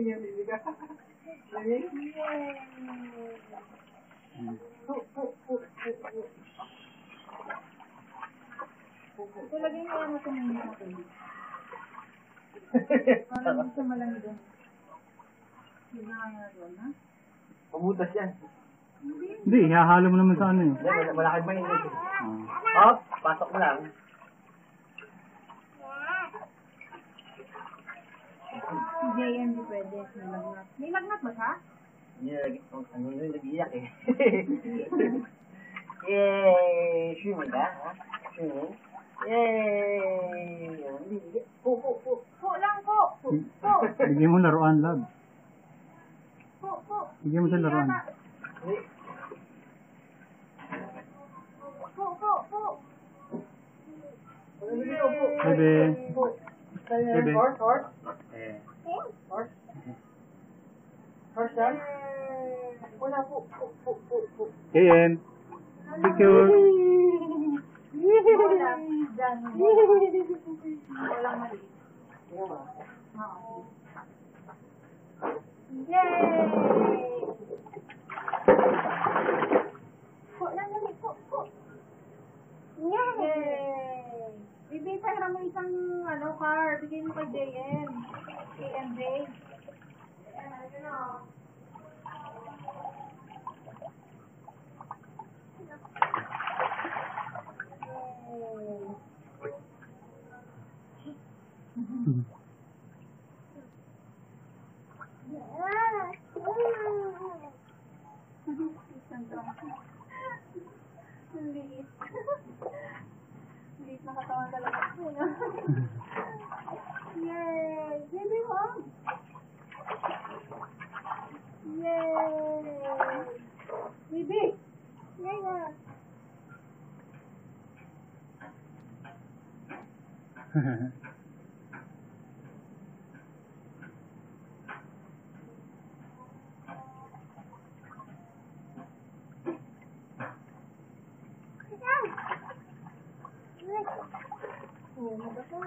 niya, baby ka. Baby? Ito lagi yung ano tumingin natin. Parang gusto malamig doon. Hindi na kaya doon, ha? Pabutas yan. Hindi, ihahalo mo naman sa ano yun. Malakad man yun. Oh, pasok mo lang. Si JM di pwede. May lagnat. May lagnat ba siya? Ano yun, nag-iyak eh. Yay! Swimming ka, ha? Swimming? Yay! Po. Po lang po. Po. Bigyan mo laruan, love. Po. Bigyan mo sa laruan. Po. Bebe. Bebe. Horse? Horse yan? Wala po. KM. Picture. Walang mali. Yay! Po lang mali. Po. Yay! Bibi, pahira mo isang car. Bigay mo kay JM. Kay MJ. Liit na katawan talaga po, no? Yay! Baby, mom! Yay! Baby! Yay na! Oh, mabasa.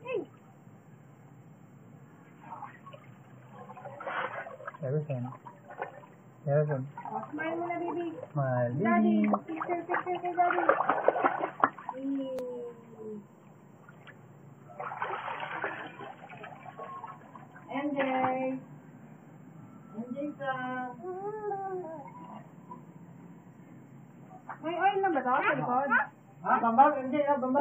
Hey! Everything. Smile mo na, baby. Smile. Daddy, picture kay Daddy. MJ ka. May oil na ba ito sa likod? Bambang, MJ, bambang.